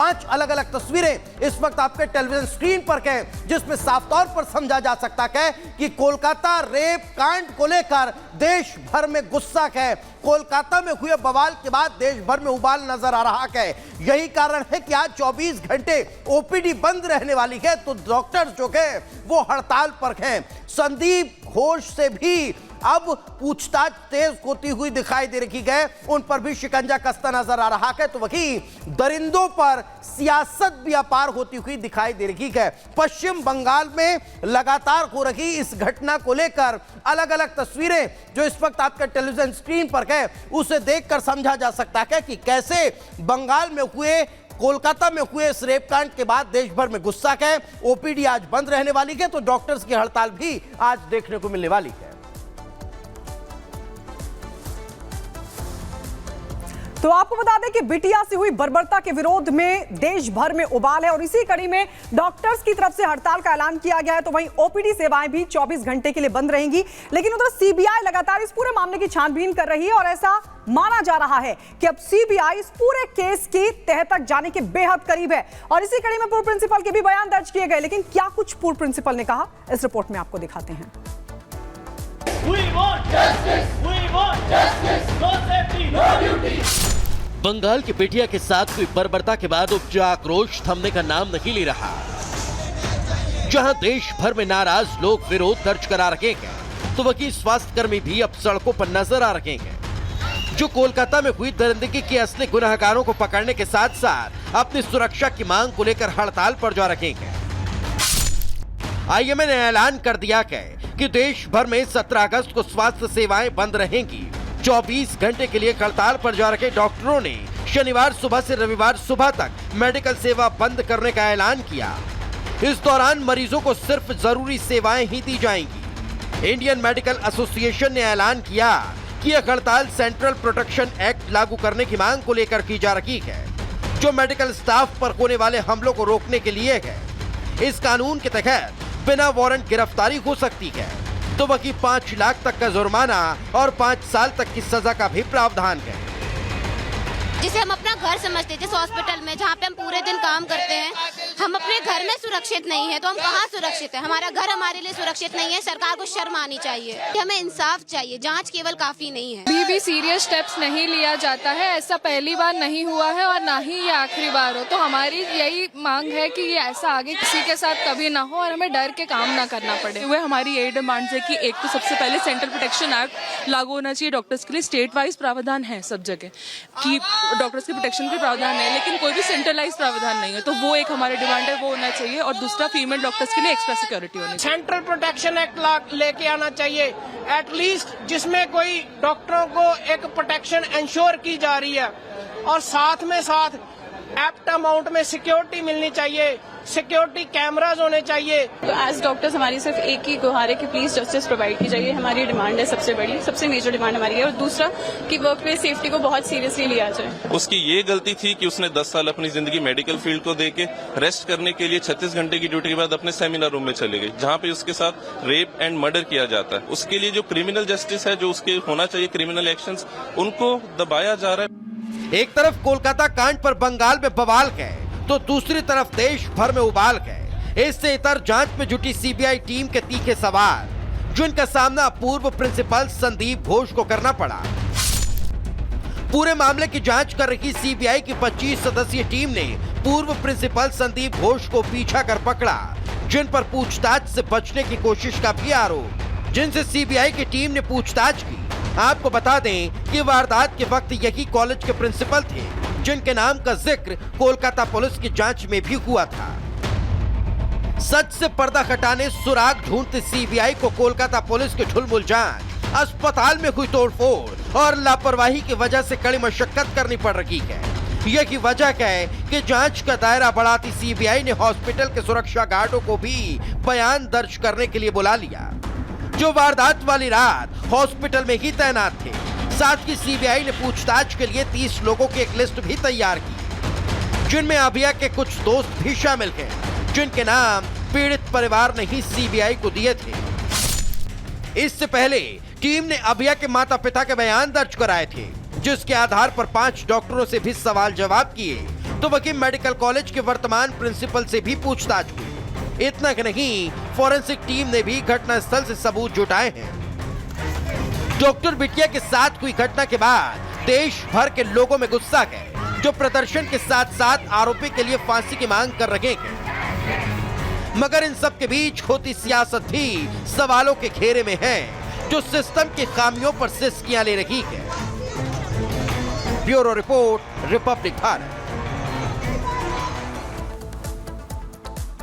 5 अलग अलग तस्वीरें इस वक्त आपके टेलीविजन स्क्रीन पर है, जिसमें साफ तौर पर समझा जा सकता है कि कोलकाता रेप कांड को लेकर देश भर में गुस्सा है। कोलकाता में हुए बवाल के बाद देश भर में उबाल नजर आ रहा है। यही कारण है कि आज 24 घंटे ओपीडी बंद रहने वाली है, तो डॉक्टर जो है वो हड़ताल पर हैं। संदीप घोष से भी अब पूछताछ तेज होती हुई दिखाई दे रही है, उन पर भी शिकंजा कसता नजर आ रहा है। तो वहीं दरिंदों पर सियासत भी अपार होती हुई दिखाई दे रही है। पश्चिम बंगाल में लगातार हो रही इस घटना को लेकर अलग अलग तस्वीरें जो इस वक्त आपके टेलीविजन स्क्रीन पर है, उसे देखकर समझा जा सकता है कि कैसे बंगाल में हुए, कोलकाता में हुए इस रेप कांड के बाद देश भर में गुस्सा है। ओपीडी आज बंद रहने वाली है, तो डॉक्टर्स की हड़ताल भी आज देखने को मिलने वाली है। तो आपको बता दें कि बिटिया से हुई बर्बरता के विरोध में देश भर में उबाल है और इसी कड़ी में डॉक्टर्स की तरफ से हड़ताल का ऐलान किया गया है। तो वहीं ओपीडी सेवाएं भी 24 घंटे के लिए बंद रहेंगी। लेकिन उधर सीबीआई लगातार इस पूरे मामले की छानबीन कर रही है और ऐसा माना जा रहा है कि अब सीबीआई इस पूरे केस की तह तक जाने के बेहद करीब है। और इसी कड़ी में पूर्व प्रिंसिपल के भी बयान दर्ज किए गए। लेकिन क्या कुछ पूर्व प्रिंसिपल ने कहा, इस रिपोर्ट में आपको दिखाते हैं। We want justice. We want justice. No safety, no duty. Bengal की बेटिया के साथ हुई बर्बरता के बाद उपजा आक्रोश थमने का नाम नहीं ले रहा। जहां देश भर में नाराज लोग विरोध दर्ज करा रहे हैं, तो वहीं स्वास्थ्यकर्मी भी अब सड़कों पर नजर आ रहे हैं, जो कोलकाता में हुई दरिंदगी के असली गुनहगारों को पकड़ने के साथ साथ अपनी सुरक्षा की मांग को लेकर हड़ताल पर जा रहे हैं। आईएमए ने ऐलान कर दिया है कि देश भर में 17 अगस्त को स्वास्थ्य सेवाएं बंद रहेंगी। 24 घंटे के लिए हड़ताल पर जा रहे डॉक्टरों ने शनिवार सुबह से रविवार सुबह तक मेडिकल सेवा बंद करने का ऐलान किया। इस दौरान मरीजों को सिर्फ जरूरी सेवाएं ही दी जाएंगी। इंडियन मेडिकल एसोसिएशन ने ऐलान किया कि यह हड़ताल सेंट्रल प्रोटेक्शन एक्ट लागू करने की मांग को लेकर की जा रही है, जो मेडिकल स्टाफ पर होने वाले हमलों को रोकने के लिए है। इस कानून के तहत बिना वारंट गिरफ्तारी हो सकती है, तो वहीं 5 लाख तक का जुर्माना और 5 साल तक की सजा का भी प्रावधान है। जिसे हम अपना घर समझते थे, हॉस्पिटल में जहाँ पे हम पूरे दिन काम करते हैं, हम अपने घर में सुरक्षित नहीं है, तो हम कहाँ सुरक्षित है? हमारा घर हमारे लिए सुरक्षित नहीं है। सरकार को शर्म आनी चाहिए। हमें इंसाफ चाहिए, जांच केवल काफी नहीं है। अभी भी सीरियस स्टेप्स नहीं लिया जाता है। ऐसा पहली बार नहीं हुआ है और ना ही ये आखिरी बार हो। तो हमारी यही मांग है कि ये ऐसा आगे किसी के साथ कभी ना हो और हमें डर के काम ना करना पड़े। वह हमारी यही डिमांड है कि एक तो सबसे पहले सेंट्रल प्रोटेक्शन एक्ट लागू होना चाहिए डॉक्टर्स के लिए। स्टेट वाइज प्रावधान है सब जगह कि डॉक्टर्स के प्रोटेक्शन के प्रावधान है, लेकिन कोई भी सेंट्रलाइज प्रावधान नहीं है। तो वो एक हमारी डिमांड है, वो होना चाहिए। और दूसरा, फीमेल डॉक्टर्स के लिए एक्स्ट्रा सिक्योरिटी होनी चाहिए। सेंट्रल प्रोटेक्शन एक्ट लेके आना चाहिए एटलीस्ट, जिसमें कोई डॉक्टरों को एक प्रोटेक्शन इंश्योर की जा रही है और साथ में साथ एप्ट अमाउंट में सिक्योरिटी मिलनी चाहिए, सिक्योरिटी कैमरास होने चाहिए। तो एज डॉक्टर्स हमारी सिर्फ एक ही गुहार है कि प्लीज जस्टिस प्रोवाइड की जाइए। हमारी डिमांड है सबसे बड़ी, सबसे मेजर डिमांड हमारी है। और दूसरा कि वर्क प्लेस सेफ्टी को बहुत सीरियसली लिया जाए। उसकी ये गलती थी कि उसने 10 साल अपनी जिंदगी मेडिकल फील्ड को देके रेस्ट करने के लिए 36 घंटे की ड्यूटी के बाद अपने सेमिनार रूम में चले गई, जहाँ पे उसके साथ रेप एंड मर्डर किया जाता है। उसके लिए जो क्रिमिनल जस्टिस है, जो उसके होना चाहिए क्रिमिनल एक्शंस, उनको दबाया जा रहा है। एक तरफ कोलकाता कांड पर बंगाल में बवाल है, तो दूसरी तरफ देश भर में उबाल है। इससे इतर जांच में जुटी सीबीआई टीम के तीखे सवाल, जिनका सामना पूर्व प्रिंसिपल संदीप घोष को करना पड़ा। पूरे मामले की जांच कर रही सीबीआई की 25 सदस्यीय टीम ने पूर्व प्रिंसिपल संदीप घोष को पीछा कर पकड़ा, जिन पर पूछताछ से बचने की कोशिश का भी आरोप, जिनसे सीबीआई की टीम ने पूछताछ की। आपको बता दें कि वारदात के वक्त यही कॉलेज के प्रिंसिपल थे, जिनके नाम का जिक्र कोलकाता पुलिस की जांच में भी हुआ था। सच से पर्दा हटाने सुराग ढूंढती सीबीआई को कोलकाता पुलिस की ढुलमुल जांच, अस्पताल में हुई तोड़फोड़ और लापरवाही की वजह से कड़ी मशक्कत करनी पड़ रही है। यही वजह है कि जांच का दायरा बढ़ाती सीबीआई ने हॉस्पिटल के सुरक्षा गार्डों को भी बयान दर्ज करने के लिए बुला लिया, जो वारदात वाली रात हॉस्पिटल में ही तैनात थे। साथ ही सीबीआई ने पूछताछ के लिए 30 लोगों की एक लिस्ट भी तैयार की, जिनमें अभिया के कुछ दोस्त भी शामिल हैं, जिनके नाम पीड़ित परिवार ने ही सीबीआई को दिए थे। इससे पहले टीम ने अभिया के माता पिता के बयान दर्ज कराए थे, जिसके आधार पर 5 डॉक्टरों से भी सवाल जवाब किए। तो वहीं मेडिकल कॉलेज के वर्तमान प्रिंसिपल से भी पूछताछ हुई। इतना कि नहीं, फॉरेंसिक टीम ने भी घटनास्थल से सबूत जुटाए हैं। डॉक्टर बिटिया के साथ हुई घटना के बाद देश भर के लोगों में गुस्सा है, जो प्रदर्शन के साथ साथ आरोपी के लिए फांसी की मांग कर रहे हैं। मगर इन सब के बीच होती सियासत भी सवालों के घेरे में है, जो सिस्टम की खामियों पर सिस्कियां ले रही है। Bureau report, Republic Bharat.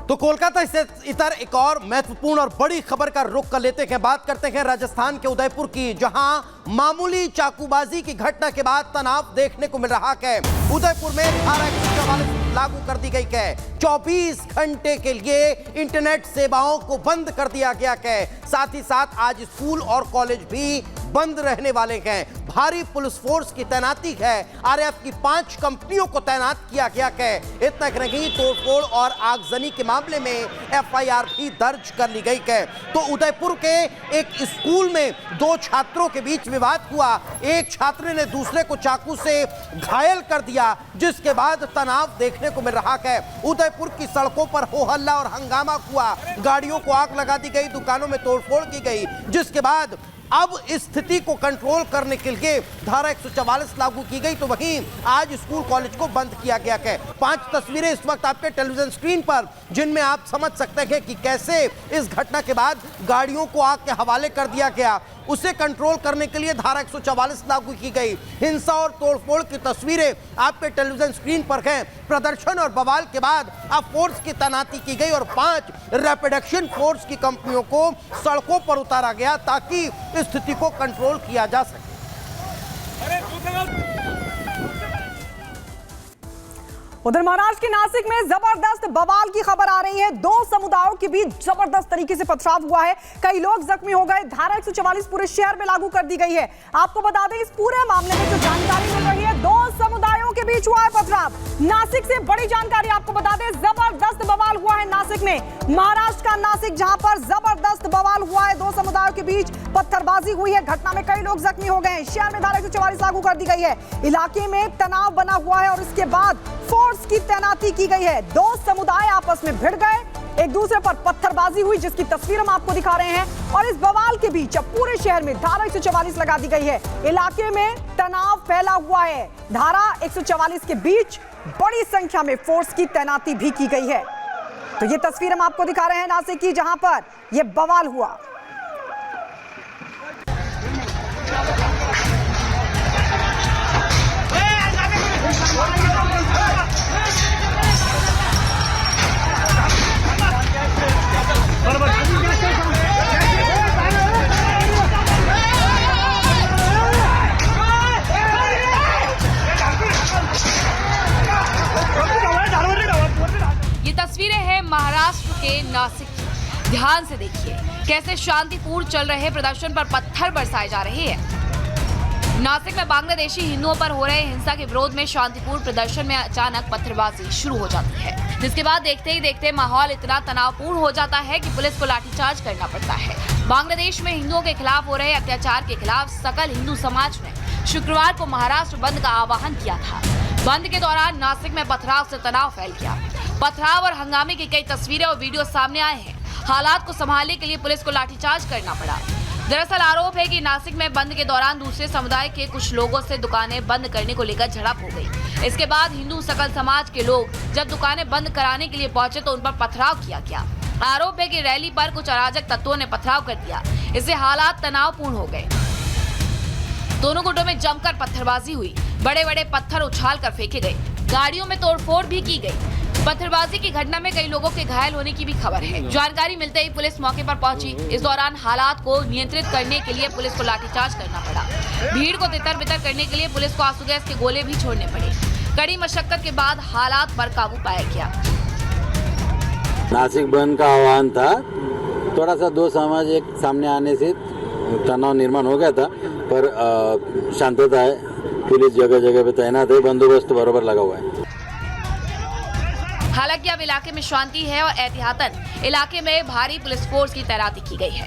तो कोलकाता से इतर एक और महत्वपूर्ण और बड़ी खबर का रुख कर लेते हैं। बात करते हैं राजस्थान के उदयपुर की, जहां मामूली चाकूबाजी की घटना के बाद तनाव देखने को मिल रहा है। उदयपुर में धारा 144 लागू कर दी गई है। 24 घंटे के लिए इंटरनेट सेवाओं को बंद कर दिया गया है। साथ ही साथ आज स्कूल और कॉलेज भी बंद रहने वाले हैं। भारी पुलिस फोर्स की तैनाती है। आरएएफ की 5 कंपनियों को तैनात किया गया है। इतना कि नहीं, तोड़फोड़ और आगजनी के मामले में एफआईआर भी दर्ज कर ली गई है। तो उदयपुर के एक स्कूल में 2 छात्रों के बीच विवाद हुआ। एक छात्र ने दूसरे को चाकू से घायल कर दिया, जिसके बाद तनाव देखने को मिल रहा है। उदयपुर की सड़कों पर हो हल्ला और हंगामा हुआ। गाड़ियों को आग लगा दी गई, दुकानों में तोड़फोड़ की गई, जिसके बाद अब स्थिति को कंट्रोल करने के लिए धारा 144 लागू की गई। तो वहीं आज स्कूल कॉलेज को बंद किया गया है। 5 तस्वीरें इस वक्त आपके टेलीविजन स्क्रीन पर, जिनमें आप समझ सकते हैं कि कैसे इस घटना के बाद गाड़ियों को आग के हवाले कर दिया गया। उसे कंट्रोल करने के लिए धारा 144 लागू की गई। हिंसा और तोड़फोड़ की तस्वीरें आपके टेलीविजन स्क्रीन पर हैं। प्रदर्शन और बवाल के बाद अब फोर्स की तैनाती की गई और 5 रैपिड एक्शन फोर्स की कंपनियों को सड़कों पर उतारा गया, ताकि स्थिति को कंट्रोल किया जा सके। उधर महाराष्ट्र के नासिक में जबरदस्त बवाल की खबर आ रही है। 2 समुदायों के बीच जबरदस्त तरीके से पथराव हुआ है। कई लोग जख्मी हो गए। धारा 144 पूरे शहर में लागू कर दी गई है। आपको बता दें, इस पूरे मामले में जो जानकारी मिल रही है, 2 समुदायों के बीच हुआ है पथराव। नासिक से बड़ी जानकारी आपको बता दें, जबरदस्त बवाल हुआ है नासिक में। महाराष्ट्र का नासिक, जहां पर जबरदस्त बवाल हुआ है। 2 समुदायों के बीच पत्थरबाजी हुई है। घटना में कई लोग जख्मी हो गए। शहर में धारा 144 लागू कर दी गई है। इलाके में तनाव बना हुआ है और इसके बाद फोर्स की तैनाती की गई है। 2 समुदाय आपस में भिड़ गए, एक दूसरे पर पत्थरबाजी हुई, जिसकी तस्वीर हम आपको दिखा रहे हैं। और इस बवाल के बीच अब पूरे शहर में धारा 144 लगा दी गई है। इलाके में तनाव फैला हुआ है। धारा 144 के बीच बड़ी संख्या में फोर्स की तैनाती भी की गई है। तो ये तस्वीर हम आपको दिखा रहे हैं नासिक की, जहां पर यह बवाल हुआ। ये तस्वीरें हैं महाराष्ट्र के नासिक की। ध्यान से देखिए कैसे शांतिपूर्ण चल रहे प्रदर्शन पर पत्थर बरसाए जा रहे हैं। नासिक में बांग्लादेशी हिंदुओं पर हो रहे हिंसा के विरोध में शांतिपूर्ण प्रदर्शन में अचानक पत्थरबाजी शुरू हो जाती है, जिसके बाद देखते ही देखते माहौल इतना तनावपूर्ण हो जाता है कि पुलिस को लाठीचार्ज करना पड़ता है। बांग्लादेश में हिंदुओं के खिलाफ हो रहे अत्याचार के खिलाफ सकल हिंदू समाज ने शुक्रवार को महाराष्ट्र बंद का आह्वान किया था। बंद के दौरान नासिक में पथराव से तनाव फैल गया। पथराव और हंगामे की कई तस्वीरें और वीडियो सामने आए हैं। हालात को संभालने के लिए पुलिस को लाठीचार्ज करना पड़ा। दरअसल आरोप है कि नासिक में बंद के दौरान दूसरे समुदाय के कुछ लोगों से दुकानें बंद करने को लेकर झड़प हो गई। इसके बाद हिंदू सकल समाज के लोग जब दुकानें बंद कराने के लिए पहुंचे तो उन पर पथराव किया गया। आरोप है कि रैली पर कुछ अराजक तत्वों ने पथराव कर दिया। इससे हालात तनावपूर्ण हो गए। दोनों गुटों में जमकर पत्थरबाजी हुई। बड़े बड़े पत्थर उछाल कर फेंके गए। गाड़ियों में तोड़फोड़ भी की गई। पत्थरबाजी की घटना में कई लोगों के घायल होने की भी खबर है। जानकारी मिलते ही पुलिस मौके पर पहुंची। इस दौरान हालात को नियंत्रित करने के लिए पुलिस को लाठीचार्ज करना पड़ा। भीड़ को तितर बितर करने के लिए पुलिस को आंसू गैस के गोले भी छोड़ने पड़े। कड़ी मशक्कत के बाद हालात पर काबू पाया गया। नासिक बंद का आह्वान था। थोड़ा सा 2 समाज एक सामने आने से तनाव निर्माण हो गया था, पर शांतता है। पुलिस जगह जगह पे तैनात है, बंदोबस्त बराबर लगा हुआ है। हालांकि अब इलाके में शांति है और एहतियातन इलाके में भारी पुलिस फोर्स की तैनाती की गई है।